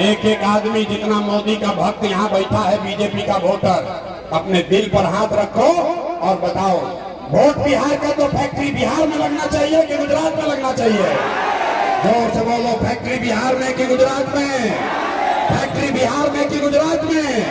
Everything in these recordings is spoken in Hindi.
एक एक आदमी जितना मोदी का भक्त यहाँ बैठा है, बीजेपी का वोटर, अपने दिल पर हाथ रखो और बताओ, वोट बिहार का तो फैक्ट्री बिहार में लगना चाहिए कि गुजरात में लगना चाहिए? जोर से बोलो, फैक्ट्री बिहार में कि गुजरात में? फैक्ट्री बिहार में कि गुजरात में?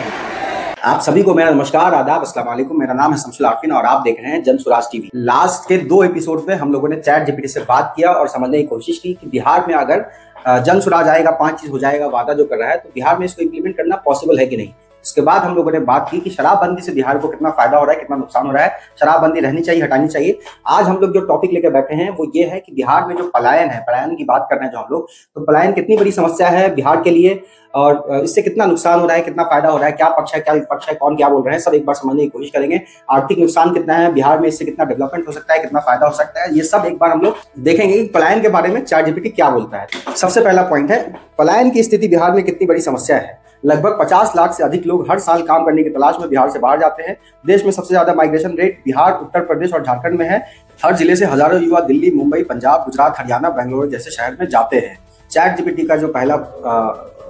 आप सभी को मेरा नमस्कार, आदाब, अस्सलाम वालेकुम। मेरा नाम है शमशुल आरफिन और आप देख रहे हैं जन स्वराज टीवी। लास्ट के 2 एपिसोड में हम लोगों ने चैट जीपीटी से बात किया और समझने की कोशिश की कि बिहार में अगर जन स्वराज आएगा, 5 चीज हो जाएगा, वादा जो कर रहा है, तो बिहार में इसको इम्प्लीमेंट करना पॉसिबल है कि नहीं। उसके बाद हम लोगों ने बात की कि शराबबंदी से बिहार को कितना फायदा हो रहा है, कितना नुकसान हो रहा है, शराबबंदी रहनी चाहिए, हटानी चाहिए। आज हम लोग जो टॉपिक लेकर बैठे हैं वो ये है कि बिहार में जो पलायन है, पलायन की बात कर रहे हैं जो हम लोग, तो पलायन कितनी बड़ी समस्या है बिहार के लिए और इससे कितना नुकसान हो रहा है, कितना फायदा हो रहा है, क्या पक्ष है, क्या विपक्ष है, कौन क्या बोल रहे हैं, सब एक बार समझने की कोशिश करेंगे। आर्थिक नुकसान कितना है बिहार में, इससे कितना डेवलपमेंट हो सकता है, कितना फायदा हो सकता है, ये सब एक बार हम लोग देखेंगे कि पलायन के बारे में चैट जीपीटी क्या बोलता है। सबसे पहला पॉइंट है, पलायन की स्थिति बिहार में कितनी बड़ी समस्या है। लगभग 50 लाख से अधिक लोग हर साल काम करने की तलाश में बिहार से बाहर जाते हैं। देश में सबसे ज्यादा माइग्रेशन रेट बिहार, उत्तर प्रदेश और झारखंड में है। हर जिले से हजारों युवा दिल्ली, मुंबई, पंजाब, गुजरात, हरियाणा, बेंगलुरु जैसे शहर में जाते हैं। चैट जीपीटी का जो पहला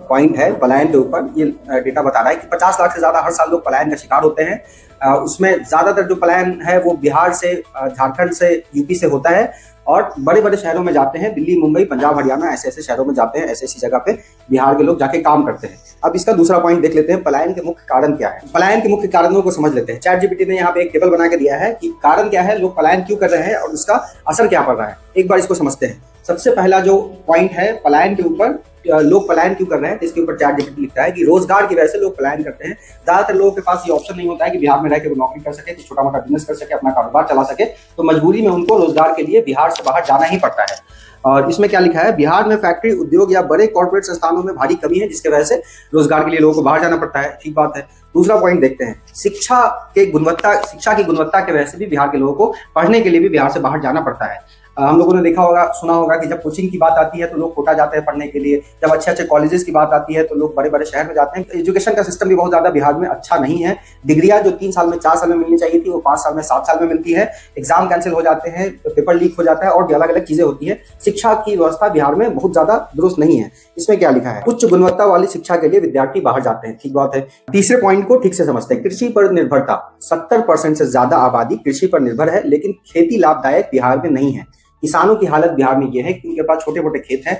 पॉइंट है पलायन के ऊपर, ये डेटा बता रहा है कि 50 लाख से ज्यादा हर साल लोग पलायन का शिकार होते हैं। उसमें ज्यादातर जो पलायन है वो बिहार से, झारखंड से, यूपी से होता है और बड़े बड़े शहरों में जाते हैं। दिल्ली, मुंबई, पंजाब, हरियाणा ऐसे शहरों में जाते हैं। ऐसी जगह पे बिहार के लोग जाके काम करते हैं। अब इसका दूसरा पॉइंट देख लेते हैं, पलायन के मुख्य कारण क्या है। पलायन के मुख्य कारणों को समझ लेते हैं। चैट जीपीटी ने यहाँ पे एक टेबल बना के दिया है कि कारण क्या है, लोग पलायन क्यों कर रहे हैं और उसका असर क्या पड़ रहा है। एक बार इसको समझते हैं। सबसे पहला जो पॉइंट है पलायन के ऊपर, लोग पलायन क्यों कर रहे हैं, तो इसके ऊपर चैट जीपीटी लिखता है कि रोजगार की वजह से लोग पलायन करते हैं। ज्यादातर लोगों के पास ये ऑप्शन नहीं होता है कि बिहार में रह के वो नौकरी कर सके, छोटा मोटा बिजनेस कर सके, अपना कारोबार चला सके, तो मजबूरी में उनको रोजगार के लिए बिहार से बाहर जाना ही पड़ता है। और इसमें क्या लिखा है, बिहार में फैक्ट्री, उद्योग या बड़े कॉर्पोरेट संस्थानों में भारी कमी है, जिसकी वजह से रोजगार के लिए लोगों को बाहर जाना पड़ता है। ठीक बात है। दूसरा पॉइंट देखते हैं, शिक्षा की गुणवत्ता की वजह से भी बिहार के लोगों को पढ़ने के लिए भी बिहार से बाहर जाना पड़ता है। हम लोगों ने देखा होगा, सुना होगा कि जब कोचिंग की बात आती है तो लोग कोटा जाते हैं पढ़ने के लिए। जब अच्छे अच्छे कॉलेजेस की बात आती है तो लोग बड़े बड़े शहर में जाते हैं। एजुकेशन का सिस्टम भी बहुत ज्यादा बिहार में अच्छा नहीं है। डिग्रियां जो 3 साल में, 4 साल में मिलनी चाहिए थी, वो 5 साल में, 7 साल में मिलती है। एग्जाम कैंसिल हो जाते हैं, पेपर लीक हो जाता है और भी अलग अलग चीजें होती है। शिक्षा की व्यवस्था बिहार में बहुत ज्यादा दुरुस्त नहीं है। इसमें क्या लिखा है, उच्च गुणवत्ता वाली शिक्षा के लिए विद्यार्थी बाहर जाते हैं। ठीक बात है। तीसरे पॉइंट को ठीक से समझते हैं, कृषि पर निर्भरता। 70% से ज्यादा आबादी कृषि पर निर्भर है, लेकिन खेती लाभदायक बिहार में नहीं है। किसानों की हालत बिहार में यह है कि उनके पास छोटे मोटे खेत हैं।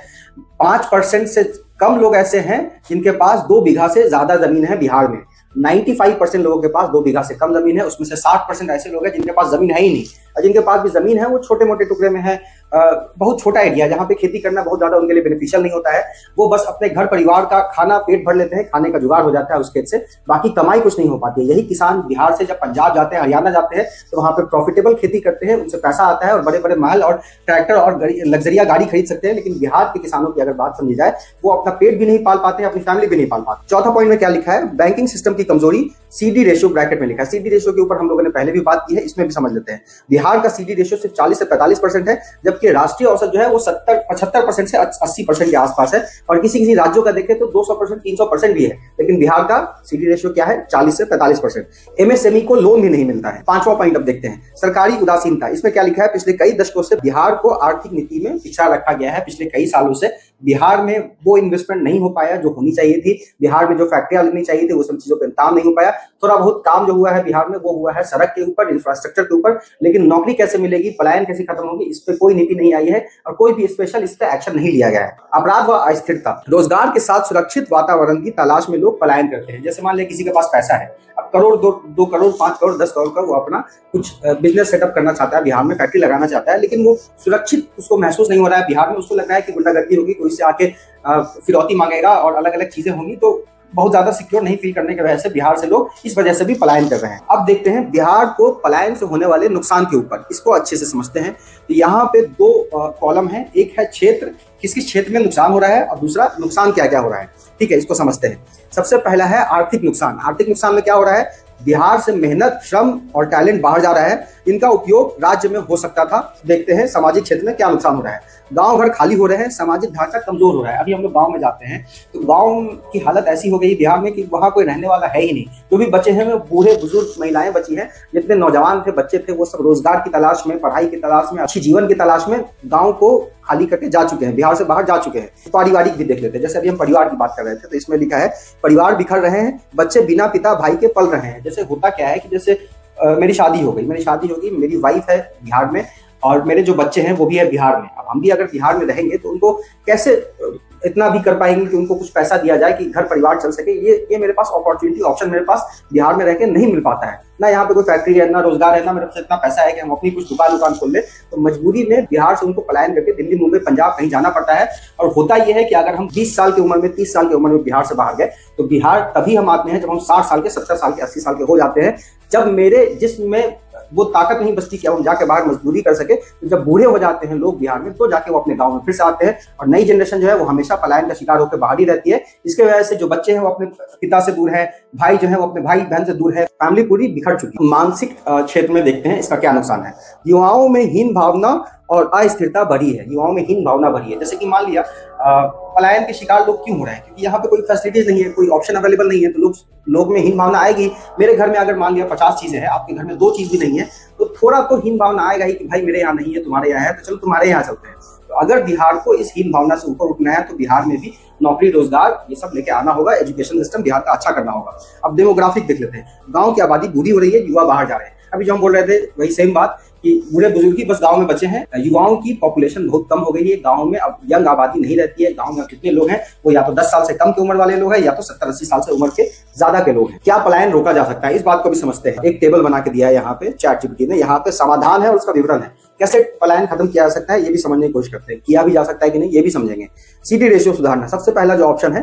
5% से कम लोग ऐसे हैं जिनके पास 2 बीघा से ज्यादा जमीन है बिहार में। 95% लोगों के पास 2 बीघा से कम जमीन है। उसमें से 60% ऐसे लोग हैं जिनके पास जमीन है ही नहीं, और जिनके पास भी जमीन है वो छोटे मोटे टुकड़े में है। बहुत छोटा एरिया जहाँ पे खेती करना बहुत ज्यादा उनके लिए बेनिफिशियल नहीं होता है। वो बस अपने घर परिवार का खाना पेट भर लेते हैं, खाने का जुगाड़ हो जाता है उस खेत से, बाकी कमाई कुछ नहीं हो पाती है। यही किसान बिहार से जब पंजाब जाते हैं, हरियाणा जाते हैं, तो वहां पे प्रॉफिटेबल खेती करते हैं, उनसे पैसा आता है और बड़े बड़े महल और ट्रैक्टर और लग्जरिया गाड़ी खरीद सकते हैं। लेकिन बिहार के किसानों की अगर बात समझी जाए, वो अपना पेट भी नहीं पाल पाते हैं, अपनी फैमिली भी नहीं पाल पाते। चौथा पॉइंट में क्या लिखा है, बैंकिंग सिस्टम की कमजोरी, सीडी रेशियो ब्रैकेट में लिखा है। सीडी रेशियो के ऊपर हम लोगों ने पहले भी बात की है, इसमें भी समझ लेते हैं। बिहार का सीडी रेशियो सिर्फ 40 से 45% है, जबकि राष्ट्रीय औसत जो है वो 75% से 80% के आसपास है। और किसी राज्यों का देखें तो 200%, 300% भी है, लेकिन बिहार का सीडी रेशियो क्या है, 40 से 45%। एमएसएमई को लोन भी नहीं मिलता है। 5वां पॉइंट अब देखते हैं, सरकारी उदासीनता। इसमें क्या लिखा है, पिछले कई दशकों से बिहार को आर्थिक नीति में पिछड़ा रखा गया है। पिछले कई सालों से बिहार में वो इन्वेस्टमेंट नहीं हो पाया जो होनी चाहिए थी। बिहार में जो फैक्ट्रियां लगनी चाहिए थी वो सब चीजों पर काम नहीं हो पाया। थोड़ा बहुत काम जो हुआ है बिहार में वो हुआ है सड़क के ऊपर, इंफ्रास्ट्रक्चर के ऊपर, लेकिन नौकरी कैसे मिलेगी, पलायन कैसे खत्म होगी, इस पर कोई नीति नहीं आई है और कोई भी स्पेशल इस पर एक्शन नहीं लिया गया है। अपराध व अस्थिरता, रोजगार के साथ सुरक्षित वातावरण की तलाश में लोग पलायन करते हैं। जैसे मान लिया किसी के पास पैसा है, अब करोड़, 2 करोड़, 5 करोड़, 10 करोड़ का वो अपना कुछ बिजनेस सेटअप करना चाहता है, बिहार में फैक्ट्री लगाना चाहता है, लेकिन वो सुरक्षित उसको महसूस नहीं हो रहा है बिहार में। उसको लग रहा है कि गुंडागर्दी होगी, कोई से आके फिरौती मांगेगा और अलग अलग चीजें होंगी, तो बहुत ज्यादा सिक्योर नहीं फील करने की वजह से बिहार से लोग इस वजह से भी पलायन कर रहे हैं। अब देखते हैं बिहार को पलायन से होने वाले नुकसान के ऊपर, इसको अच्छे से समझते हैं। तो यहाँ पे 2 कॉलम है, एक है क्षेत्र, किस किस क्षेत्र में नुकसान हो रहा है, और दूसरा नुकसान क्या क्या हो रहा है। ठीक है, इसको समझते हैं। सबसे पहला है आर्थिक नुकसान। आर्थिक नुकसान में क्या हो रहा है, बिहार से मेहनत, श्रम और टैलेंट बाहर जा रहा है, इनका उपयोग राज्य में हो सकता था। देखते हैं सामाजिक क्षेत्र में क्या नुकसान हो रहा है। गांव घर खाली हो रहे हैं, सामाजिक ढांचा कमजोर हो रहा है। अभी हम लोग गांव में जाते हैं तो गांव की हालत ऐसी हो गई बिहार में कि वहां कोई रहने वाला है ही नहीं। जो भी बच्चे हैं वो बूढ़े बुजुर्ग महिलाएं बची हैं, जितने नौजवान थे बच्चे थे वो सब रोजगार की तलाश में, पढ़ाई की तलाश में, अच्छी जीवन की तलाश में गाँव को खाली करके जा चुके हैं, बिहार से बाहर जा चुके हैं। पारिवारिक भी देख लेते हैं, जैसे अभी हम परिवार की बात कर रहे थे तो इसमें लिखा है परिवार बिखर रहे हैं, बच्चे बिना पिता भाई के पल रहे हैं। जैसे होता क्या है कि जैसे मेरी शादी हो गई, मेरी वाइफ है बिहार में और मेरे जो बच्चे हैं वो भी है बिहार में। अब हम भी अगर बिहार में रहेंगे तो उनको कैसे इतना भी कर पाएंगे कि उनको कुछ पैसा दिया जाए कि घर परिवार चल सके। ये मेरे पास अपॉर्चुनिटी ऑप्शन मेरे पास बिहार में रह के नहीं मिल पाता है। ना यहाँ पे कोई फैक्ट्री है, ना रोजगार है, ना मेरे पास इतना पैसा है कि हम अपनी कुछ दुकान खोल ले। तो मजबूरी में बिहार से उनको पलायन करके दिल्ली, मुंबई, पंजाब कहीं जाना पड़ता है। और होता यह है कि अगर हम 20 साल की उम्र में, 30 साल की उम्र में बिहार से बाहर गए तो बिहार तभी हम आते हैं जब हम 60 साल के, 70 साल के, 80 साल के हो जाते हैं, जब मेरे जिस्म में वो ताकत नहीं बचती कि हम जाके बाहर मजदूरी कर सके। तो जब बूढ़े हो जाते हैं लोग बिहार में तो जाके वो अपने गांव में फिर से आते हैं और नई जनरेशन जो है वो हमेशा पलायन का शिकार होकर बाहर ही रहती है। इसके वजह से जो बच्चे हैं वो अपने पिता से दूर है, भाई जो है वो अपने भाई बहन से दूर है, फैमिली पूरी बिखर चुकी है। मानसिक क्षेत्र में देखते हैं इसका क्या नुकसान है। युवाओं में हीन भावना और अस्थिरता बढ़ी है, युवाओं में हीन भावना बढ़ी है। जैसे कि मान लिया पलायन के शिकार लोग क्यों हो रहे हैं, क्योंकि यहाँ पे कोई फैसिलिटीज नहीं है, कोई ऑप्शन अवेलेबल नहीं है, तो लोग में हीन भावना आएगी। मेरे घर में अगर मान लिया 50 चीजें हैं, आपके घर में 2 चीज भी नहीं है, तो थोड़ा तो हीन भावना आएगा ही कि भाई मेरे यहाँ नहीं है, तुम्हारे यहाँ है, तो चलो तुम्हारे यहाँ चलते हैं। तो अगर बिहार को इस हीन भावना से ऊपर उठना है तो बिहार में भी नौकरी, रोजगार ये सब लेके आना होगा, एजुकेशन सिस्टम बिहार का अच्छा करना होगा। अब डेमोग्राफिक देख लेते हैं, गाँव की आबादी बूढ़ी हो रही है, युवा बाहर जा रहे हैं। अभी जो हम बोल रहे थे वही सेम बात कि बूढ़े बुजुर्ग ही बस गांव में बचे हैं, युवाओं की पॉपुलेशन बहुत कम हो गई है। गांव में अब यंग आबादी नहीं रहती है। गांव में कितने लोग हैं वो या तो 10 साल से कम की उम्र वाले लोग हैं या तो 70-80 साल से उम्र के ज्यादा के लोग हैं। क्या पलायन रोका जा सकता है, इस बात को भी समझते हैं। एक टेबल बना के दिया है यहाँ पे ChatGPT ने, यहाँ पे समाधान है और उसका विवरण है। कैसे पलायन खत्म किया जा सकता है ये भी समझने की कोशिश करते हैं, किया भी जा सकता है कि नहीं ये भी समझेंगे। CD रेशियो सुधारना, सबसे पहला जो ऑप्शन है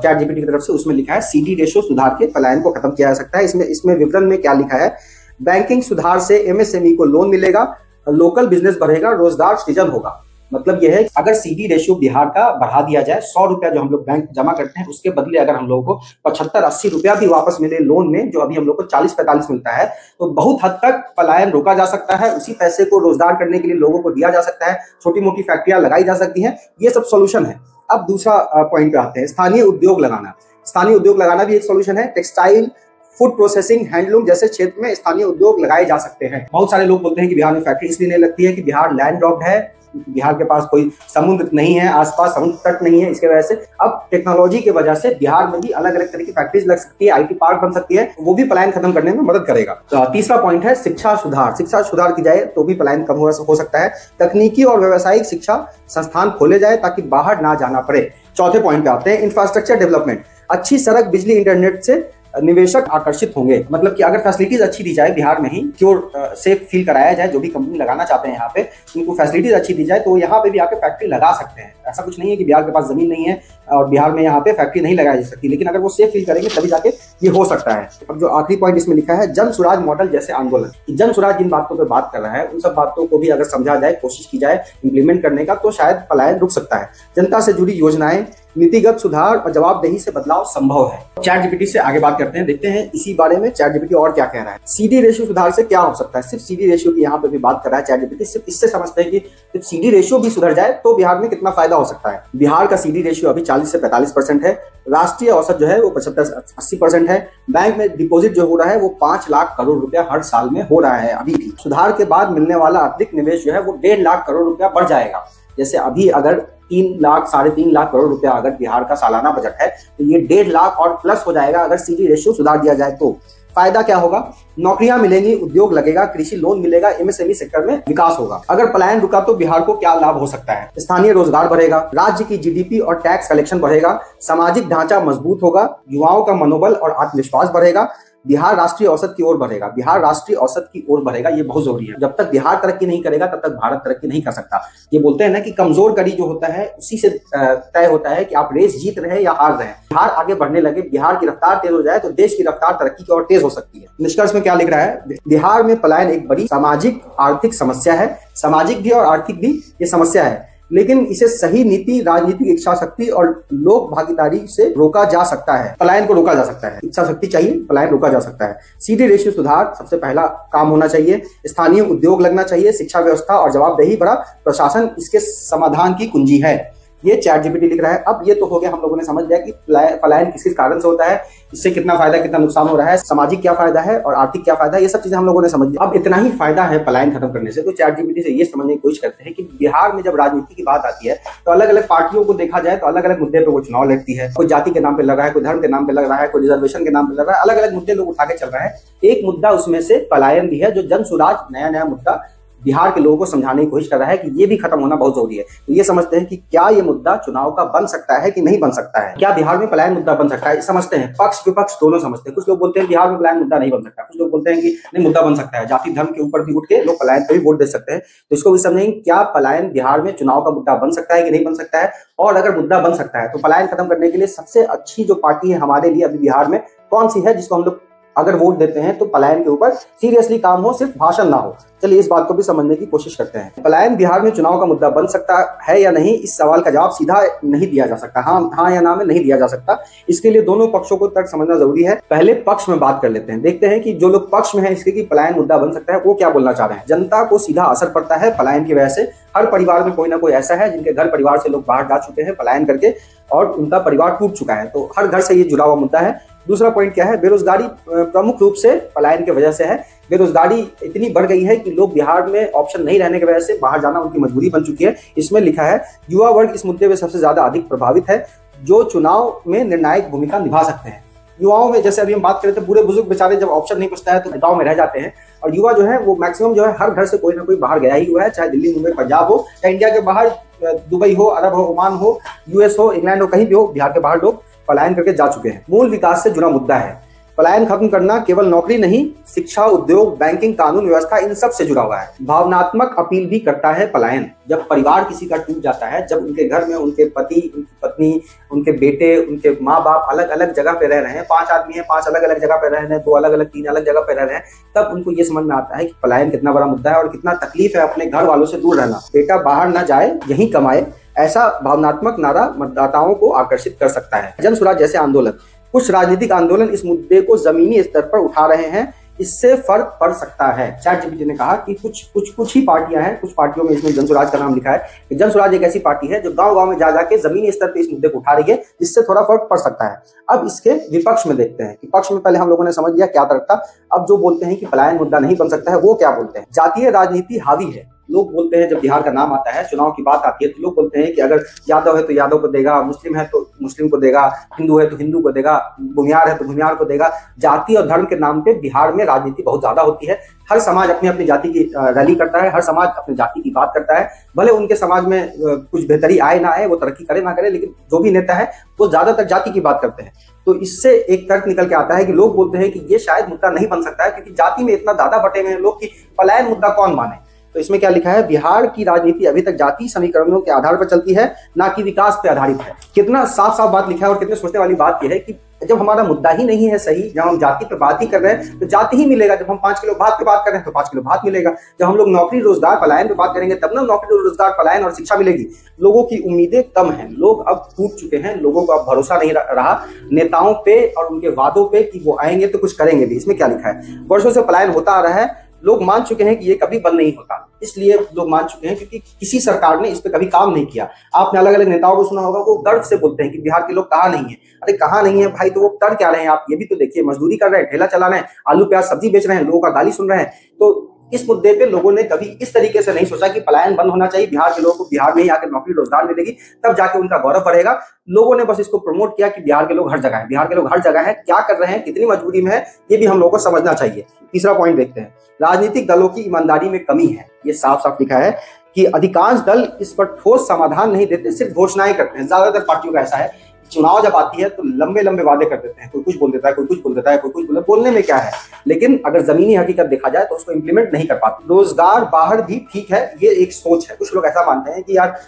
ChatGPT की तरफ से, उसमें लिखा है CD रेशियो सुधार के पलायन को खत्म किया जा सकता है। इसमें विवरण में क्या लिखा है, बैंकिंग सुधार से MSME को लोन मिलेगा, लोकल बिजनेस बढ़ेगा, रोजगार सृजन होगा। मतलब यह है कि अगर CD रेशियो बिहार का बढ़ा दिया जाए, 100 रुपया जो हम लोग बैंक जमा करते हैं उसके बदले अगर हम लोगों को 75-80 रुपया भी वापस मिले लोन में, जो अभी हम लोग को 40-45 मिलता है, तो बहुत हद तक पलायन रोका जा सकता है। उसी पैसे को रोजगार करने के लिए लोगों को दिया जा सकता है, छोटी मोटी फैक्ट्रियां लगाई जा सकती हैं। ये सब सोल्यूशन है। अब दूसरा पॉइंट पे आते हैं, स्थानीय उद्योग लगाना। स्थानीय उद्योग लगाना भी एक सोल्यूशन है। टेक्सटाइल, फूड प्रोसेसिंग, हैंडलूम जैसे क्षेत्र में स्थानीय उद्योग लगाए जा सकते हैं। बहुत सारे लोग बोलते हैं कि बिहार में फैक्ट्री इसलिए नहीं लगती है कि बिहार लैंड लॉक्ड है, बिहार के पास कोई समुद्र नहीं है, आसपास समुद्र तट नहीं है, इसके वजह से अब टेक्नोलॉजी की वजह से बिहार में भी अलग अलग तरह की फैक्ट्रीज लग सकती है, IT पार्क बन सकती है, वो भी पलायन खत्म करने में मदद करेगा। तो तीसरा पॉइंट है शिक्षा सुधार। शिक्षा सुधार की जाए तो भी पलायन कम हो सकता है। तकनीकी और व्यावसायिक शिक्षा संस्थान खोले जाए ताकि बाहर ना जाना पड़े। चौथे पॉइंट पे आते हैं, इंफ्रास्ट्रक्चर डेवलपमेंट। अच्छी सड़क, बिजली, इंटरनेट से निवेशक आकर्षित होंगे। मतलब कि अगर फैसिलिटीज अच्छी दी जाए बिहार में ही, क्योर सेफ फील कराया जाए, जो भी कंपनी लगाना चाहते हैं यहाँ पे उनको फैसिलिटीज अच्छी दी जाए तो यहाँ पे भी आके फैक्ट्री लगा सकते हैं। ऐसा कुछ नहीं है कि बिहार के पास जमीन नहीं है और बिहार में यहाँ पे फैक्ट्री नहीं लगाई जा सकती, लेकिन अगर वो सेफ फील करेंगे तभी जाके ये हो सकता है। अब जो आखिरी पॉइंट इसमें लिखा है, जन स्वराज मॉडल जैसे आंदोलन। जन स्वराज जिन बातों पर बात कर रहा है उन सब बातों को भी अगर समझा जाए, कोशिश की जाए इंप्लीमेंट करने का, तो शायद पलायन रुक सकता है। जनता से जुड़ी योजनाएं, नीतिगत सुधार और जवाबदेही से बदलाव संभव है। ChatGPT से आगे बात करते हैं, देखते हैं इसी बारे में ChatGPT और क्या कह रहा है। CD रेशियो सुधार से क्या हो सकता है, सिर्फ CD रेशियो की यहाँ पे भी बात कर रहा है ChatGPT। सिर्फ इससे समझते हैं कि सिर्फ CD रेशियो भी सुधर जाए तो बिहार में कितना फायदा हो सकता है। बिहार का CD रेशियो अभी 40 से 45% है। राष्ट्रीय औसत जो है वो 75-80% है। बैंक में डिपॉजिट जो हो रहा है वो 5 लाख करोड़ रुपया हर साल में हो रहा है। अभी भी सुधार के बाद मिलने वाला अतिरिक्त निवेश जो है वो 1.5 लाख करोड़ रुपया बढ़ जाएगा। जैसे अभी अगर 3 लाख, 3.5 लाख करोड़ रुपया अगर बिहार का सालाना बजट है तो ये 1.5 लाख और प्लस हो जाएगा अगर CD रेशियो सुधार दिया जाए तो। फायदा क्या होगा, नौकरियां मिलेंगी, उद्योग लगेगा, कृषि लोन मिलेगा, MSME सेक्टर में विकास होगा। अगर पलायन रुका तो बिहार को क्या लाभ हो सकता है, स्थानीय रोजगार बढ़ेगा, राज्य की GDP और टैक्स कलेक्शन बढ़ेगा, सामाजिक ढांचा मजबूत होगा, युवाओं का मनोबल और आत्मविश्वास बढ़ेगा, बिहार राष्ट्रीय औसत की ओर बढ़ेगा। बिहार राष्ट्रीय औसत की ओर बढ़ेगा, ये बहुत जरूरी है। जब तक बिहार तरक्की नहीं करेगा तब तक भारत तरक्की नहीं कर सकता। ये बोलते हैं ना कि कमजोर कड़ी जो होता है उसी से तय होता है कि आप रेस जीत रहे हैं या हार रहे हैं। बिहार आगे बढ़ने लगे, बिहार की रफ्तार तेज हो जाए तो देश की रफ्तार तरक्की की ओर तेज हो सकती है। निष्कर्ष में क्या लिख रहा है, बिहार में पलायन एक बड़ी सामाजिक आर्थिक समस्या है। सामाजिक भी और आर्थिक भी ये समस्या है। लेकिन इसे सही नीति, राजनीतिक इच्छा शक्ति और लोक भागीदारी से रोका जा सकता है। पलायन को रोका जा सकता है। इच्छा शक्ति चाहिए, पलायन रोका जा सकता है। सीडी रेशियो सुधार सबसे पहला काम होना चाहिए। स्थानीय उद्योग लगना चाहिए। शिक्षा व्यवस्था और जवाबदेही भरा प्रशासन इसके समाधान की कुंजी है। ये चैट जीपीटी लिख रहा है। अब ये तो हो गया, हम लोगों ने समझ लिया कि पलायन किस किस कारण से होता है, इससे कितना फायदा कितना नुकसान हो रहा है, सामाजिक क्या फायदा है और आर्थिक क्या फायदा है, ये सब चीजें हम लोगों ने समझ लिया। अब इतना ही फायदा है पलायन खत्म करने से, तो चैट जीपीटी से ये समझने की कोशिश करते हैं कि बिहार में जब राजनीति की बात आती है तो अलग अलग पार्टियों को देखा जाए तो अलग अलग मुद्दे पर वो चुनाव लड़ती है। कोई जाति के नाम पे लग रहा है, कोई धर्म के नाम पे लग रहा है, कोई रिजर्वेशन के नाम पे लग रहा है, अलग अलग मुद्दे लोग उठा के चल रहे हैं। एक मुद्दा उसमें से पलायन भी है, जो जन सुराज नया नया मुद्दा बिहार के लोगों को समझाने की कोशिश कर रहा है कि ये भी खत्म होना बहुत जरूरी है। तो ये समझते हैं कि क्या ये मुद्दा चुनाव का बन सकता है कि नहीं बन सकता है, क्या बिहार में पलायन मुद्दा बन सकता है, समझते हैं। पक्ष विपक्ष दोनों समझते हैं। कुछ लोग बोलते हैं बिहार में पलायन मुद्दा नहीं बन सकता, कुछ लोग बोलते हैं कि नहीं मुद्दा बन सकता है, जाति धर्म के ऊपर भी उठ के लोग पलायन पर भी वोट दे सकते हैं। तो इसको भी समझेंगे, क्या पलायन बिहार में चुनाव का मुद्दा बन सकता है कि नहीं बन सकता है, और अगर मुद्दा बन सकता है तो पलायन खत्म करने के लिए सबसे अच्छी जो पार्टी है हमारे लिए अभी बिहार में कौन सी है, जिसको हम लोग अगर वोट देते हैं तो पलायन के ऊपर सीरियसली काम हो, सिर्फ भाषण ना हो। चलिए इस बात को भी समझने की कोशिश करते हैं। पलायन बिहार में चुनाव का मुद्दा बन सकता है या नहीं, इस सवाल का जवाब सीधा नहीं दिया जा सकता, हाँ या ना में नहीं दिया जा सकता। इसके लिए दोनों पक्षों को तर्क समझना जरूरी है। पहले पक्ष में बात कर लेते हैं, देखते हैं कि जो लोग पक्ष में है इसके कि पलायन मुद्दा बन सकता है वो क्या बोलना चाह रहे हैं। जनता को सीधा असर पड़ता है पलायन की वजह से। हर परिवार में कोई ना कोई ऐसा है जिनके घर परिवार से लोग बाहर जा चुके हैं पलायन करके और उनका परिवार टूट चुका है, तो हर घर से ये जुड़ा हुआ मुद्दा है। दूसरा पॉइंट क्या है, बेरोजगारी प्रमुख रूप से पलायन की वजह से है। बेरोजगारी इतनी बढ़ गई है कि लोग बिहार में ऑप्शन नहीं रहने की वजह से बाहर जाना उनकी मजबूरी बन चुकी है। इसमें लिखा है युवा वर्ग इस मुद्दे में सबसे ज्यादा अधिक प्रभावित है, जो चुनाव में निर्णायक भूमिका निभा सकते हैं। युवाओं में जैसे अभी हम बात करें तो बूढ़े बुजुर्ग बेचारे जब ऑप्शन नहीं बचता है तो गाँव में रह जाते हैं, और युवा जो है वो मैक्सिमम जो है हर घर से कोई ना कोई बाहर गया ही हुआ है, चाहे दिल्ली मुंबई पंजाब हो, या इंडिया के बाहर दुबई हो, अरब हो, ओमान हो, यूएस हो, इंग्लैंड हो, कहीं भी हो, बिहार के बाहर लोग पलायन करके जा चुके हैं। मूल विकास से जुड़ा मुद्दा है। पलायन खत्म करना केवल नौकरी नहीं, शिक्षा, उद्योग, बैंकिंग, कानून व्यवस्था, इन सब से जुड़ा हुआ है। भावनात्मक अपील भी करता है पलायन। जब परिवार किसी का टूट जाता है, जब उनके घर में उनके पति, उनकी पत्नी, उनके बेटे, उनके माँ बाप अलग अलग जगह पे रह रहे हैं, 5 आदमी हैं, 5 अलग अलग जगह पे रह रहे हैं, 2 अलग अलग 3 अलग जगह पे रह रहे हैं, तब उनको ये समझ में आता है कि पलायन कितना बड़ा मुद्दा है और कितना तकलीफ है अपने घर वालों से दूर रहना। बेटा बाहर ना जाए, यहीं कमाए, ऐसा भावनात्मक नारा मतदाताओं को आकर्षित कर सकता है। जन सुराज जैसे आंदोलन, कुछ राजनीतिक आंदोलन इस मुद्दे को जमीनी स्तर पर उठा रहे हैं, इससे फर्क पड़ सकता है। चैट जीपीटी ने कहा कि कुछ ही पार्टियां हैं, कुछ पार्टियों में इसमें जन सुराज का नाम लिखा है कि जन सुराज एक ऐसी पार्टी है जो गांव-गांव में जा जाके जमीनी स्तर पे इस मुद्दे को उठा रही है, जिससे थोड़ा फर्क पड़ सकता है। अब इसके विपक्ष में देखते हैं कि पक्ष में पहले हम लोगों ने समझ लिया क्या तर्क था। अब जो बोलते हैं कि पलायन मुद्दा नहीं बन सकता है वो क्या बोलते हैं। जातीय राजनीति हावी है। लोग बोलते हैं, जब बिहार का नाम आता है, चुनाव की बात आती है, तो लोग बोलते हैं कि अगर यादव है तो यादव को देगा, मुस्लिम है तो मुस्लिम को देगा, हिंदू है तो हिंदू को देगा, भूमियार है तो भूमियार को देगा। जाति और धर्म के नाम पे बिहार में राजनीति बहुत ज्यादा होती है। हर समाज अपनी अपनी जाति की रैली करता है, हर समाज अपनी जाति की बात करता है। भले उनके समाज में कुछ बेहतरी आए ना आए, वो तरक्की करे ना करे, लेकिन जो भी नेता है वो ज्यादातर जाति की बात करते हैं। तो इससे एक तर्क निकल के आता है कि लोग बोलते हैं कि ये शायद मुद्दा नहीं बन सकता है, क्योंकि जाति में इतना ज्यादा बटे हुए हैं लोग कि पलायन मुद्दा कौन माने। तो इसमें क्या लिखा है, बिहार की राजनीति अभी तक जाति समीकरणों के आधार पर चलती है, ना कि विकास पर आधारित है। कितना साफ साफ बात लिखा है और कितने सोचने वाली बात यह है कि जब हमारा मुद्दा ही नहीं है सही, जब हम जाति पे बात ही कर रहे हैं तो जाति ही मिलेगा। जब हम 5 किलो भात पे बात कर रहे हैं तो 5 किलो भात मिलेगा। जब हम लोग नौकरी रोजगार पलायन पे बात करेंगे तब ना नौकरी रोजगार पलायन और शिक्षा मिलेगी। लोगों की उम्मीदें कम हैं, लोग अब टूट चुके हैं, लोगों को अब भरोसा नहीं रहा नेताओं पे और उनके वादों पे कि वो आएंगे तो कुछ करेंगे भी। इसमें क्या लिखा है, वर्षों से पलायन होता आ रहा है, लोग मान चुके हैं कि ये कभी बंद नहीं होता। इसलिए लोग मान चुके हैं क्योंकि किसी सरकार ने इस पे कभी काम नहीं किया। आपने अलग अलग नेताओं को सुना होगा, वो गर्व से बोलते हैं कि बिहार के लोग कहाँ नहीं है। अरे कहाँ नहीं है भाई, तो वो कर क्या रहे हैं आप ये भी तो देखिए। मजदूरी कर रहे हैं, ठेला चला रहे हैं, आलू प्याज सब्जी बेच रहे हैं, लोगों का गाली सुन रहे हैं। तो इस मुद्दे पे लोगों ने कभी इस तरीके से नहीं सोचा कि पलायन बंद होना चाहिए, बिहार के लोगों को बिहार में ही आकर नौकरी रोजगार मिलेगी, तब जाके उनका गौरव बढ़ेगा। लोगों ने बस इसको प्रमोट किया कि बिहार के लोग हर जगह है, बिहार के लोग हर जगह है, क्या कर रहे हैं, कितनी मजबूरी में है, ये भी हम लोगों को समझना चाहिए। तीसरा पॉइंट देखते हैं, राजनीतिक दलों की ईमानदारी में कमी है। ये साफ साफ लिखा है कि अधिकांश दल इस पर ठोस समाधान नहीं देते, सिर्फ घोषणाएं करते हैं। ज्यादातर पार्टियों का ऐसा है, चुनाव जब आती है तो लंबे लंबे वादे कर देते हैं, कोई कुछ बोल देता है, कोई कुछ बोल देता है, कोई कुछ बोलने में क्या है, लेकिन अगर जमीनी हकीकत देखा जाए तो उसको इंप्लीमेंट नहीं कर पाते। रोजगार बाहर भी ठीक है, ये एक सोच है। कुछ लोग ऐसा मानते हैं कि यार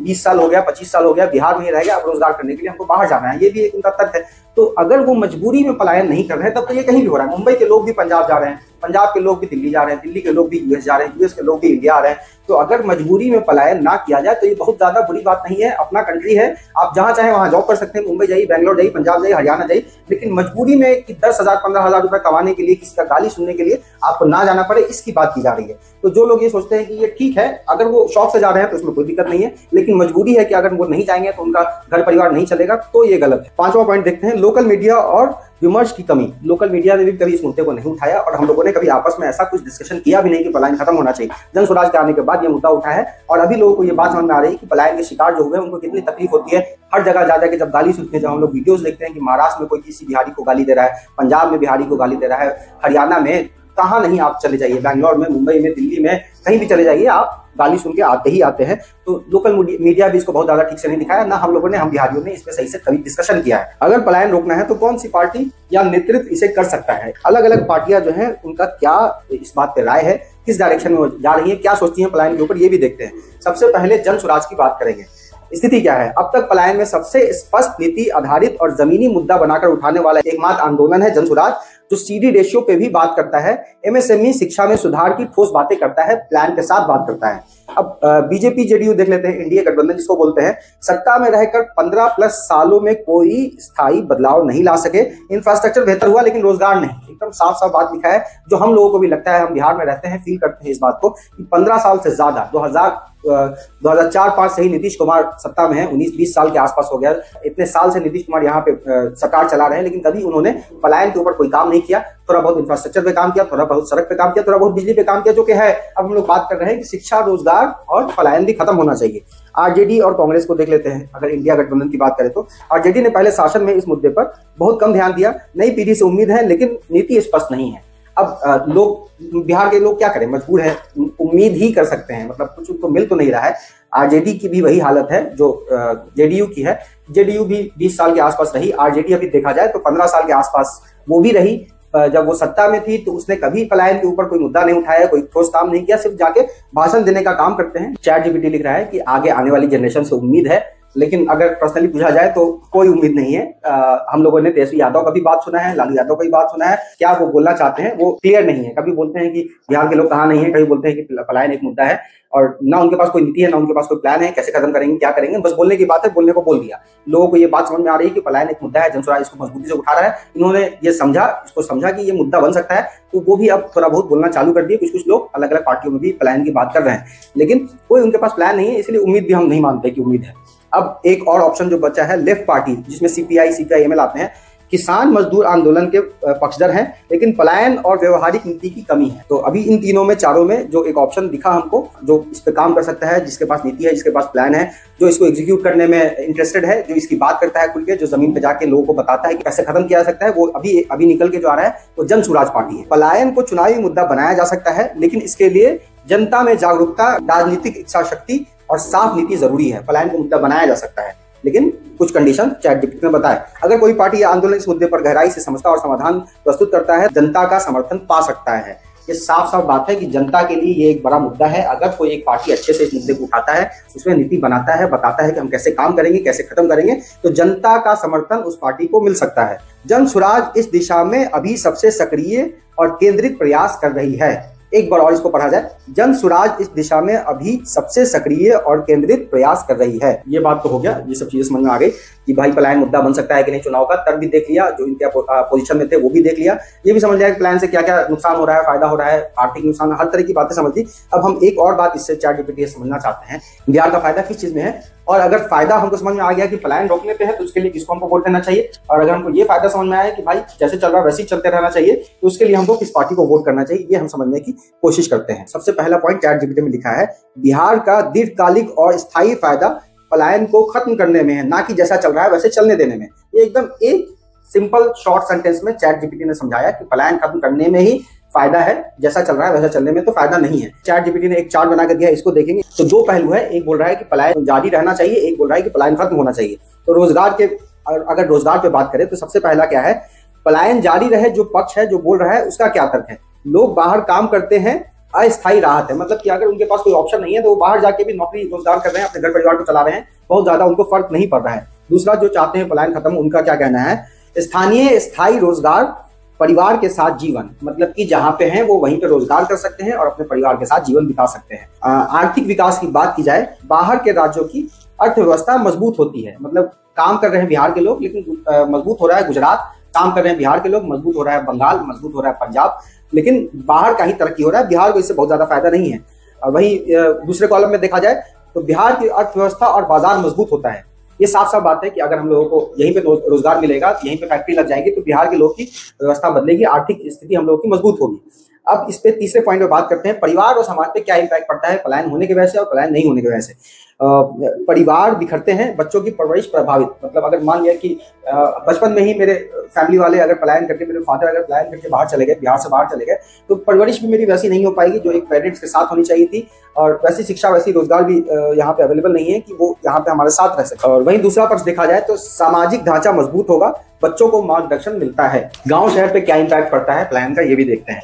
20 साल हो गया, 25 साल हो गया, बिहार में ही रह गया, अब रोजगार करने के लिए हमको बाहर जाना है, ये भी एक उनका तर्क है। तो अगर वो मजबूरी में पलायन नहीं कर रहे हैं तब तो ये कहीं भी हो रहा है। मुंबई के लोग भी पंजाब जा रहे हैं, पंजाब के लोग भी दिल्ली जा रहे हैं, दिल्ली के लोग भी यूएस जा रहे हैं, यूएस के लोग भी इंडिया आ रहे हैं। तो अगर मजबूरी में पलायन ना किया जाए तो ये बहुत ज्यादा बुरी बात नहीं है। अपना कंट्री है, आप जहां चाहे वहां जॉब कर सकते हैं, मुंबई जाइए, बैंगलोर जाइए, पंजाब जाइए, हरियाणा जाइए, लेकिन मजबूरी में कि 10,000 15,000 रुपए कमाने के लिए, किसी का गाली सुनने के लिए आपको ना जाना पड़े, इसकी बात की जा रही है। तो जो लोग ये सोचते हैं कि ये ठीक है, अगर वो शौक से जा रहे हैं तो उसमें कोई दिक्कत नहीं है, लेकिन मजबूरी है कि अगर वो नहीं जाएंगे तो उनका घर परिवार नहीं चलेगा, तो ये गलत है। 5वां पॉइंट देखते हैं, लोकल मीडिया और विमर्श की कमी। लोकल मीडिया ने भी कभी इस मुद्दे को नहीं उठाया और हम लोगों ने कभी आपस में ऐसा कुछ डिस्कशन किया भी नहीं कि पलायन खत्म होना चाहिए। जन स्वराज के आने के बाद ये मुद्दा उठा है और अभी लोगों को ये बात समझ में आ रही है कि पलायन के शिकार जो हुए उनको कितनी तकलीफ होती है। हर जगह जा जाके जब गाली सुनते हैं, जब हम लोग वीडियोस देखते हैं कि महाराष्ट्र में कोई किसी बिहारी को गाली दे रहा है, पंजाब में बिहारी को गाली दे रहा है, हरियाणा में, कहाँ नहीं आप चले जाइए, बैंगलोर में, मुंबई में, दिल्ली में, कहीं भी चले जाइए, आप गाली सुन के आते ही आते हैं। तो लोकल मीडिया भी इसको बहुत ज्यादा ठीक से नहीं दिखाया, ना हम लोगों ने, हम बिहारियों ने इस पे सही से कभी डिस्कशन किया है। अगर पलायन रोकना है तो कौन सी पार्टी या नेतृत्व इसे कर सकता है? अलग अलग पार्टियां जो हैं उनका क्या इस बात पे राय है, किस डायरेक्शन में जा रही है, क्या सोचती हैं पलायन के ऊपर, ये भी देखते हैं। सबसे पहले जन स्वराज की बात करेंगे। स्थिति क्या है? अब तक पलायन में सबसे स्पष्ट नीति आधारित और जमीनी मुद्दा बनाकर उठाने वाला एकमात्र आंदोलन है जन स्वराज, जो सीडी रेशियो पे भी बात करता है, एमएसएमई शिक्षा में सुधार की ठोस बातें करता है, प्लान के साथ बात करता है। अब बीजेपी जेडीयू देख लेते हैं, इंडिया गठबंधन जिसको बोलते हैं, सत्ता में रहकर 15+ सालों में कोई स्थायी बदलाव नहीं ला सके। इंफ्रास्ट्रक्चर बेहतर हुआ लेकिन रोजगार नहीं। एकदम साफ साफ बात लिखा है, जो हम लोगों को भी लगता है, हम बिहार में रहते हैं, फील करते हैं इस बात को कि 15 साल से ज्यादा, 2004-5 से ही नीतीश कुमार सत्ता में है, 19-20 साल के आसपास हो गया। इतने साल से नीतीश कुमार यहाँ पे सरकार चला रहे हैं, लेकिन कभी उन्होंने पलायन के ऊपर कोई काम नहीं किया। थोड़ा बहुत इंफ्रास्ट्रक्चर पे काम किया, थोड़ा बहुत सड़क पे काम किया, थोड़ा बहुत बिजली पे काम किया, जो कि है। अब हम लोग बात कर रहे हैं कि शिक्षा, रोजगार और पलायन भी खत्म होना चाहिए। आरजेडी और कांग्रेस को देख लेते हैं। अगर इंडिया गठबंधन की बात करें तो आरजेडी ने पहले शासन में इस मुद्दे पर बहुत कम ध्यान दिया। नई पीढ़ी से उम्मीद है लेकिन नीति स्पष्ट नहीं है। अब लोग, बिहार के लोग क्या करें, मजबूर है, उम्मीद ही कर सकते हैं, मतलब कुछ उनको मिल तो नहीं रहा है। आरजेडी की भी वही हालत है जो जेडीयू की है। जेडीयू भी 20 साल के आसपास रही, आरजेडी अभी देखा जाए तो 15 साल के आसपास वो भी रही। जब वो सत्ता में थी तो उसने कभी पलायन के ऊपर कोई मुद्दा नहीं उठाया, कोई ठोस काम नहीं किया, सिर्फ जाके भाषण देने का काम करते हैं। चैट जीपीटी लिख रहा है कि आगे आने वाली जनरेशन से उम्मीद है, लेकिन अगर पर्सनली पूछा जाए तो कोई उम्मीद नहीं है। हम लोगों ने तेजस्वी यादव का भी बात सुना है, लालू यादव का भी बात सुना है, क्या वो बोलना चाहते हैं वो क्लियर नहीं है। कभी बोलते हैं कि बिहार के लोग कहाँ नहीं है, कभी बोलते हैं कि पलायन एक मुद्दा है, और ना उनके पास कोई नीति है, ना उनके पास कोई प्लान है, कैसे खत्म करेंगे, क्या करेंगे, बस बोलने की बात है, बोलने को बोल दिया। लोगों को ये बात समझ में आ रही है कि पलायन एक मुद्दा है, जन स्वराज इसको मजबूती से उठा रहा है। इन्होंने ये समझा कि ये मुद्दा बन सकता है, तो वो भी अब थोड़ा बहुत बोलना चालू कर दिए। कुछ लोग अलग अलग पार्टियों में भी पलायन की बात कर रहे हैं, लेकिन कोई उनके पास प्लान नहीं है, इसलिए उम्मीद भी हम नहीं मानते कि उम्मीद है। अब एक और ऑप्शन जो बचा है, लेफ्ट पार्टी, जिसमें सीपीआई, सीपीआईएमएल आते हैं। किसान मजदूर आंदोलन के पक्षधर हैं, लेकिन पलायन और व्यवहारिक नीति की कमी है। तो अभी इन तीनों में, चारों में जो एक ऑप्शन दिखा हमको, जो इस पे काम कर सकता है, जिसके पास नीति है, जिसके पास प्लान है, जो इसको एग्जीक्यूट करने में इंटरेस्टेड है, जो इसकी बात करता है खुल के, जो जमीन पे जाके लोगों को बताता है कि कैसे खत्म किया जा सकता है, वो अभी निकल के जो आ रहा है वो जन स्वराज पार्टी है। पलायन को चुनावी मुद्दा बनाया जा सकता है, लेकिन इसके लिए जनता में जागरूकता, राजनीतिक इच्छा शक्ति और साफ नीति जरूरी है। पलायन को मुद्दा बनाया जा सकता है, लेकिन कुछ कंडीशन चैट जीपीटी में बताए। अगर कोई पार्टी या आंदोलन इस मुद्दे पर गहराई से समझता और समाधान प्रस्तुत करता है, जनता का समर्थन पा सकता है। ये साफ साफ बात है कि जनता के लिए ये एक बड़ा मुद्दा है। अगर कोई एक पार्टी अच्छे से इस मुद्दे को उठाता है, उसमें नीति बनाता है, बताता है कि हम कैसे काम करेंगे, कैसे खत्म करेंगे, तो जनता का समर्थन उस पार्टी को मिल सकता है। जन स्वराज इस दिशा में अभी सबसे सक्रिय और केंद्रित प्रयास कर रही है। एक बार और इसको पढ़ा जाए, जन स्वराज इस दिशा में अभी सबसे सक्रिय और केंद्रित प्रयास कर रही है। ये बात तो हो गया, ये सब चीजें समझ में आ गई कि भाई पलायन मुद्दा बन सकता है कि नहीं चुनाव का। तर्क भी देख लिया, जो इनके पोजीशन में थे वो भी देख लिया। ये भी समझ लिया कि प्लान से क्या क्या नुकसान हो रहा है, फायदा हो रहा है, आर्थिक नुकसान, हर तरह की बातें समझ ली। अब हम एक और बात इससे चैट जीपीटी से समझना चाहते हैं, बिहार का फायदा किस चीज में है, और अगर फायदा हमको समझ में आ गया कि पलायन रोकने पे है तो उसके लिए किसको हमको वोट देना चाहिए, और अगर हमको ये फायदा समझ में आया कि भाई जैसे चल रहा है वैसे ही चलते रहना चाहिए, तो उसके लिए हमको किस पार्टी को वोट करना चाहिए, ये हम समझने की कोशिश करते हैं। सबसे पहला पॉइंट चैट जीपीटी में लिखा है, बिहार का दीर्घकालिक और स्थायी फायदा पलायन को खत्म करने में है, ना कि जैसा चल रहा है वैसे चलने देने में। ये एकदम एक सिंपल शॉर्ट सेंटेंस में चैट जीपीटी ने समझाया कि पलायन खत्म करने में ही फायदा है, जैसा चल रहा है वैसा चलने में तो फायदा नहीं है। चैट जीपीटी ने एक चार्ट बना कर दिया, इसको देखेंगे तो दो पहलू है, एक बोल रहा है कि पलायन जारी रहना चाहिए, एक बोल रहा है कि पलायन खत्म होना चाहिए। तो रोजगार के, अगर रोजगार पे बात करें तो सबसे पहला क्या है, पलायन जारी रहे जो पक्ष है, जो बोल रहा है, उसका क्या तर्क है। लोग बाहर काम करते हैं, अस्थायी राहत है, मतलब कि अगर उनके पास कोई ऑप्शन नहीं है तो वो बाहर जाके भी नौकरी रोजगार कर रहे हैं, अपने घर परिवार को चला रहे हैं, बहुत ज्यादा उनको फर्क नहीं पड़ रहा है। दूसरा जो चाहते हैं पलायन खत्म, उनका क्या कहना है, स्थानीय स्थायी रोजगार परिवार के साथ जीवन, मतलब कि जहां पे हैं वो वहीं पे रोजगार कर सकते हैं और अपने परिवार के साथ जीवन बिता सकते हैं। आर्थिक विकास की बात की जाए, बाहर के राज्यों की अर्थव्यवस्था मजबूत होती है, मतलब काम कर रहे हैं बिहार के लोग, लेकिन मजबूत हो रहा है गुजरात, काम कर रहे हैं बिहार के लोग, मजबूत हो रहा है बंगाल, मजबूत हो रहा है पंजाब, लेकिन बाहर का ही तरक्की हो रहा है, बिहार को इससे बहुत ज्यादा फायदा नहीं है। वहीं दूसरे कॉलम में देखा जाए तो बिहार की अर्थव्यवस्था और बाजार मजबूत होता है। ये साफ साफ बात है कि अगर हम लोगों को यहीं पे रोजगार मिलेगा, यहीं पे फैक्ट्री लग जाएगी, तो बिहार के लोग की व्यवस्था बदलेगी, आर्थिक स्थिति हम लोगों की मजबूत होगी। अब इस पे तीसरे पॉइंट में बात करते हैं, परिवार और समाज पे क्या इम्पैक्ट पड़ता है पलायन होने की वजह से और पलायन नहीं होने की वजह से। परिवार बिखरते हैं, बच्चों की परवरिश प्रभावित, मतलब अगर मान लिया कि बचपन में ही मेरे फैमिली वाले अगर पलायन करके, मेरे फादर अगर पलायन करके बाहर चले गए, बिहार से बाहर चले गए, तो परवरिश भी मेरी वैसी नहीं हो पाएगी जो एक पेरेंट्स के साथ होनी चाहिए थी, और वैसी शिक्षा वैसी रोजगार भी यहाँ पे अवेलेबल नहीं है कि वो यहाँ पे हमारे साथ रह सके। और वहीं दूसरा पक्ष देखा जाए तो सामाजिक ढांचा मजबूत होगा, बच्चों को मार्गदर्शन मिलता है। गांव शहर पे क्या इम्पैक्ट पड़ता है पलायन का, ये भी देखते हैं।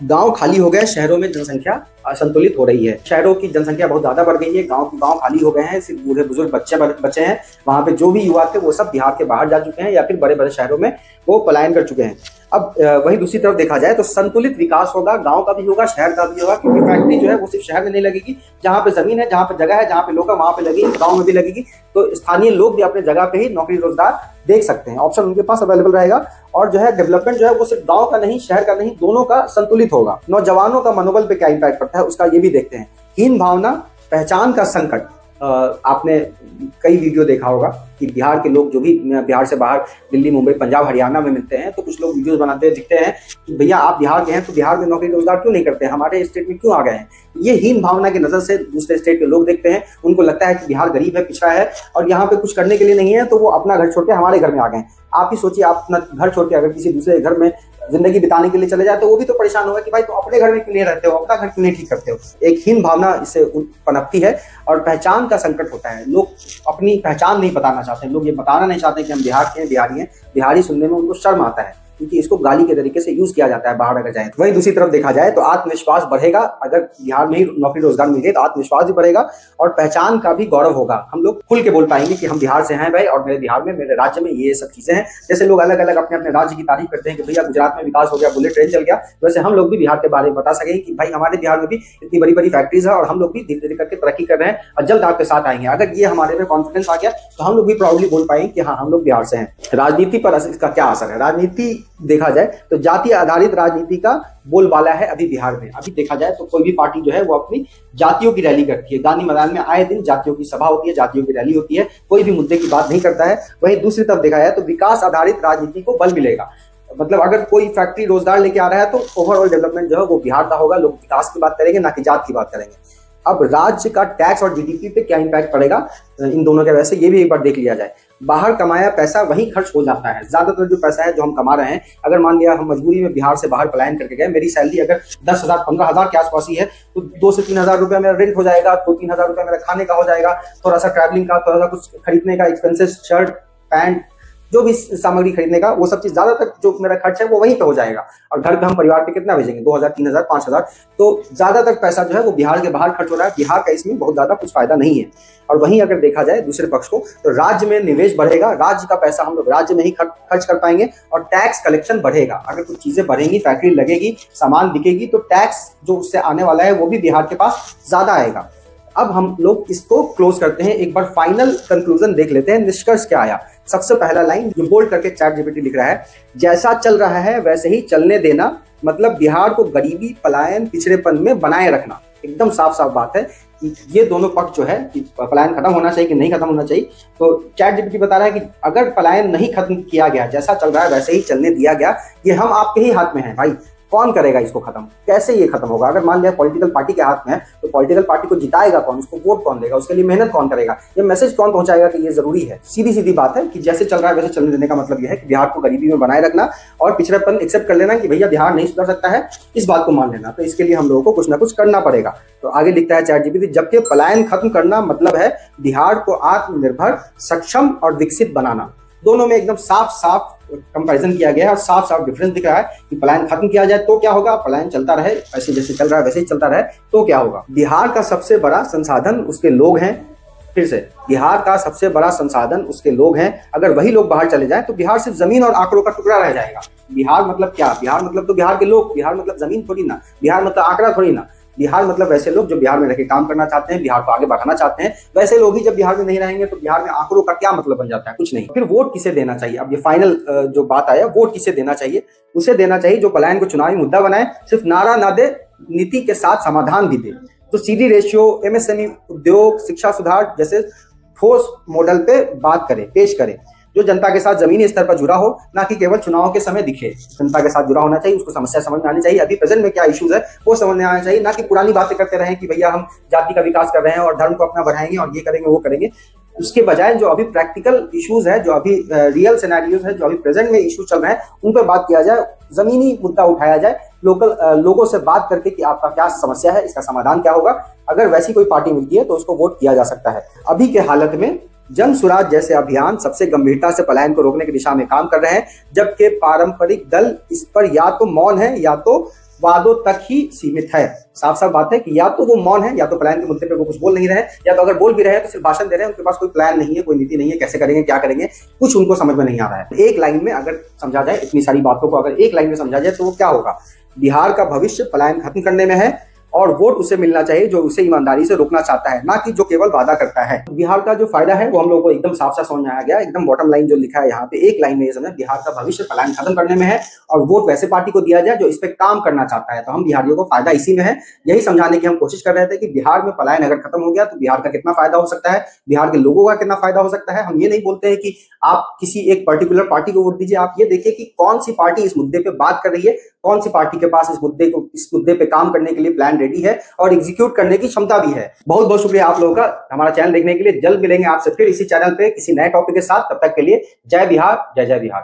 गांव खाली हो गए, शहरों में जनसंख्या असंतुलित हो रही है। शहरों की जनसंख्या बहुत ज्यादा बढ़ गई है, गांव खाली हो गए हैं, सिर्फ बूढ़े बुजुर्ग बच्चे हैं। वहां पे जो भी युवा थे वो सब बिहार के बाहर जा चुके हैं या फिर बड़े बड़े शहरों में वो पलायन कर चुके हैं। अब वही दूसरी तरफ देखा जाए तो संतुलित विकास होगा, गांव का भी होगा, शहर का भी होगा, क्योंकि फैक्ट्री जो है वो सिर्फ शहर में नहीं लगेगी, जहां पे जमीन है, जहां पे जगह है, जहां पे लोग है वहां पे लगेगी, गांव में भी लगेगी, तो स्थानीय लोग भी अपने जगह पे ही नौकरी रोजगार देख सकते हैं, ऑप्शन उनके पास अवेलेबल रहेगा। और जो है डेवलपमेंट जो है वो सिर्फ गांव का नहीं, शहर का नहीं, दोनों का संतुलित होगा। नौजवानों का मनोबल पे क्या इम्पैक्ट पड़ता है उसका ये भी देखते हैं। हीन भावना, पहचान का संकट, आपने कई वीडियो देखा होगा कि बिहार के लोग जो भी बिहार से बाहर दिल्ली, मुंबई, पंजाब, हरियाणा में मिलते हैं तो कुछ लोग वीडियोस बनाते दिखते हैं कि भैया आप बिहार के हैं तो बिहार में नौकरी रोजगार क्यों नहीं करते, हमारे स्टेट में क्यों आ गए हैं। ये हीन भावना की नजर से दूसरे स्टेट के लोग देखते हैं, उनको लगता है कि बिहार गरीब है, पिछड़ा है और यहाँ पे कुछ करने के लिए नहीं है, तो वो अपना घर छोड़ के हमारे घर में आ गए हैं। आप ही सोचिए, आप अपना घर छोड़ के अगर किसी दूसरे घर में जिंदगी बिताने के लिए चले जाए तो वो भी तो परेशान होगा कि भाई तुम अपने घर में क्यों नहीं रहते हो, अपना घर क्यों नहीं ठीक करते हो। एक हीन भावना इससे पनपती है और पहचान का संकट होता है। लोग अपनी पहचान नहीं बताना चाहते, लोग ये बताना नहीं चाहते कि हम बिहार के हैं, बिहारी हैं। बिहारी सुनने में उनको शर्म आता है क्योंकि इसको गाली के तरीके से यूज किया जाता है बाहर अगर जाए। वहीं दूसरी तरफ देखा जाए तो आत्मविश्वास बढ़ेगा, अगर बिहार में ही नौकरी रोजगार मिल गए तो आत्मविश्वास भी बढ़ेगा और पहचान का भी गौरव होगा। हम लोग खुल के बोल पाएंगे कि हम बिहार से हैं भाई और मेरे बिहार में, मेरे राज्य में ये सब चीजें हैं। जैसे लोग अलग अलग अपने अपने राज्य की तारीफ करते हैं कि भैया गुजरात में विकास हो गया, बुलेट ट्रेन चल गया, वैसे हम लोग भी बिहार के बारे में बता सकेंगे कि भाई हमारे बिहार में भी इतनी बड़ी बड़ी फैक्ट्रीज है और हम लोग भी धीरे धीरे करके तरक्की कर रहे हैं और जल्द आपके साथ आएंगे। अगर ये हमारे में कॉन्फिडेंस आ गया तो हम लोग भी प्राउडली बोल पाएंगे कि हाँ हम लोग बिहार से हैं। राजनीति पर इसका क्या असर है? राजनीति देखा जाए तो जाति आधारित राजनीति का बोलबाला है अभी बिहार में। अभी देखा जाए तो कोई भी पार्टी जो है वो अपनी जातियों की रैली करती है, गांधी मैदान में आए दिन जातियों की सभा होती है, जातियों की रैली होती है, कोई भी मुद्दे की बात नहीं करता है। वहीं दूसरी तरफ देखा जाए तो विकास आधारित राजनीति को बल मिलेगा, मतलब अगर कोई फैक्ट्री रोजगार लेके आ रहा है तो ओवरऑल डेवलपमेंट जो है वो बिहार का होगा, लोग विकास की बात करेंगे ना कि जात की बात करेंगे। अब राज्य का टैक्स और जीडीपी पे क्या इंपैक्ट पड़ेगा इन दोनों के वजह से, ये भी एक बार देख लिया जाए। बाहर कमाया पैसा वहीं खर्च हो जाता है, ज्यादातर जो पैसा है जो हम कमा रहे हैं, अगर मान लिया हम मजबूरी में बिहार से बाहर पलायन करके गए, मेरी सैलरी अगर 10,000 15,000 के आसपास ही है तो 2 से 3,000 रुपया मेरा रेंट हो जाएगा, 2-3 हजार रुपया मेरा खाने का हो जाएगा, थोड़ा सा ट्रैवलिंग का, थोड़ा सा कुछ खरीदने का एक्सपेंसेस, शर्ट पैंट जो भी सामग्री खरीदने का, वो सब चीज ज्यादातर जो मेरा खर्च है वो वहीं पे हो जाएगा। और घर पे हम परिवार पे कितना भेजेंगे, 2,000 3,000 5,000, तो ज्यादातर पैसा जो है वो बिहार के बाहर खर्च हो रहा है। बिहार का इसमें बहुत ज्यादा कुछ फायदा नहीं है। और वहीं अगर देखा जाए दूसरे पक्ष को तो राज्य में निवेश बढ़ेगा, राज्य का पैसा हम लोग राज्य में ही खर्च कर पाएंगे और टैक्स कलेक्शन बढ़ेगा। अगर कुछ चीजें बढ़ेंगी, फैक्ट्री लगेगी, सामान बिकेगी, तो टैक्स जो उससे आने वाला है वो भी बिहार के पास ज्यादा आएगा। अब हम लोग इसको क्लोज करते हैं, एक बार फाइनल कंक्लूजन देख लेते हैं, निष्कर्ष क्या आया। सबसे पहला लाइन जो बोल्ड करके चैट जीपीटी लिख रहा है, जैसा चल रहा है वैसे ही चलने देना, मतलब बिहार को गरीबी, पलायन, पिछड़ेपन में बनाए रखना। एकदम साफ साफ बात है कि ये दोनों पक्ष जो है कि पलायन खत्म होना चाहिए कि नहीं खत्म होना चाहिए। तो चैट जीपीटी बता रहा है कि अगर पलायन नहीं खत्म किया गया, जैसा चल रहा है वैसे ही चलने दिया गया, ये हम आपके ही हाथ में है भाई। कौन करेगा इसको खत्म, कैसे ये खत्म होगा? अगर मान लिया पॉलिटिकल पार्टी के हाथ में है तो पॉलिटिकल पार्टी को जिताएगा कौन, उसको वोट कौन देगा, उसके लिए मेहनत कौन करेगा, ये मैसेज कौन पहुंचाएगा कि ये जरूरी है? सीधी सीधी बात है कि जैसे चल रहा है वैसे चलने देने का मतलब यह है कि बिहार को गरीबी में बनाए रखना और पिछड़ेपन एक्सेप्ट कर लेना कि भैया बिहार नहीं सुधर सकता है, इस बात को मान लेना। तो इसके लिए हम लोगों को कुछ ना कुछ करना पड़ेगा। तो आगे लिखता है चैट जीपीटी, जबकि पलायन खत्म करना मतलब है बिहार को आत्मनिर्भर, सक्षम और विकसित बनाना। दोनों में एकदम साफ साफ कंपैरिजन किया गया है और साफ साफ डिफरेंस दिख रहा है कि पलायन खत्म किया जाए तो क्या होगा, पलायन चलता रहे ऐसे जैसे चल रहा है वैसे ही चलता रहे तो क्या होगा। बिहार का सबसे बड़ा संसाधन उसके लोग हैं, फिर से बिहार का सबसे बड़ा संसाधन उसके लोग हैं। अगर वही लोग बाहर चले जाएं तो बिहार सिर्फ जमीन और आंकड़ों का टुकड़ा रह जाएगा। बिहार मतलब क्या? बिहार मतलब तो बिहार के लोग, बिहार मतलब जमीन थोड़ी ना, बिहार मतलब आंकड़ा थोड़ी ना। बिहार मतलब वैसे लोग जो बिहार में रहकर काम करना चाहते हैं, बिहार को आगे बढ़ाना चाहते हैं। वैसे लोग ही जब बिहार में नहीं रहेंगे तो बिहार में आंकड़ों का क्या मतलब बन जाता है? कुछ नहीं। फिर वोट किसे देना चाहिए? अब ये फाइनल जो बात आया, वोट किसे देना चाहिए? उसे देना चाहिए जो पलायन को चुनावी मुद्दा बनाए, सिर्फ नारा ना दे, नीति के साथ समाधान भी दे। तो सीडी रेशियो, एमएसएमई उद्योग, शिक्षा सुधार जैसे ठोस मॉडल पे बात करे, पेश करे, जो जनता के साथ जमीनी स्तर पर जुड़ा हो, ना कि केवल चुनाव के समय दिखे। जनता के साथ जुड़ा होना चाहिए, उसको समस्या समझ में आनी चाहिए, अभी प्रेजेंट में क्या इश्यूज है वो समझ में आना चाहिए, ना कि पुरानी बातें करते रहें कि भैया हम जाति का विकास कर रहे हैं और धर्म को अपना बढ़ाएंगे और ये करेंगे वो करेंगे। उसके बजाय जो अभी प्रैक्टिकल इश्यूज है, जो अभी रियल सिनेरियोज है, जो अभी प्रेजेंट में इश्यू चल रहे हैं, उन पर बात किया जाए, जमीनी मुद्दा उठाया जाए, लोगों से बात करके कि आपका क्या समस्या है, इसका समाधान क्या होगा। अगर वैसी कोई पार्टी मिलती है तो उसको वोट किया जा सकता है। अभी के हालत में जन सुराज जैसे अभियान सबसे गंभीरता से पलायन को रोकने की दिशा में काम कर रहे हैं, जबकि पारंपरिक दल इस पर या तो मौन है या तो वादों तक ही सीमित है। साफ साफ बात है कि या तो वो मौन है, या तो पलायन के मुद्दे पे वो कुछ बोल नहीं रहे, या तो अगर बोल भी रहे हैं तो सिर्फ भाषण दे रहे हैं। उनके पास कोई प्लान नहीं है, कोई नीति नहीं है, कैसे करेंगे, क्या करेंगे, कुछ उनको समझ में नहीं आ रहा है। एक लाइन में अगर समझा जाए, इतनी सारी बातों को अगर एक लाइन में समझा जाए तो वो क्या होगा? बिहार का भविष्य पलायन खत्म करने में है और वोट उसे मिलना चाहिए जो उसे ईमानदारी से रोकना चाहता है, ना कि जो केवल वादा करता है। बिहार का जो फायदा है वो हम लोगों को एकदम साफ साफ समझ में आ गया। एकदम बॉटम लाइन जो लिखा है यहाँ पे, एक लाइन में ये समझ, बिहार का भविष्य पलायन खत्म करने में है और वोट वैसे पार्टी को दिया जाए जो इस पे काम करना चाहता है। तो हम बिहारियों को फायदा इसी में है। यही समझाने की हम कोशिश कर रहे थे कि बिहार में पलायन अगर खत्म हो गया तो बिहार का कितना फायदा हो सकता है, बिहार के लोगों का कितना फायदा हो सकता है। हम ये नहीं बोलते हैं कि आप किसी एक पर्टिकुलर पार्टी को वोट दीजिए। आप ये देखिए कि कौन सी पार्टी इस मुद्दे पे बात कर रही है, कौन सी पार्टी के पास इस मुद्दे पे काम करने के लिए प्लान रेडी है और एग्जीक्यूट करने की क्षमता भी है। बहुत बहुत शुक्रिया आप लोगों का हमारा चैनल देखने के लिए। जल्द मिलेंगे आपसे फिर इसी चैनल पे किसी नए टॉपिक के साथ। तब तक के लिए जय बिहार, जय जय बिहार।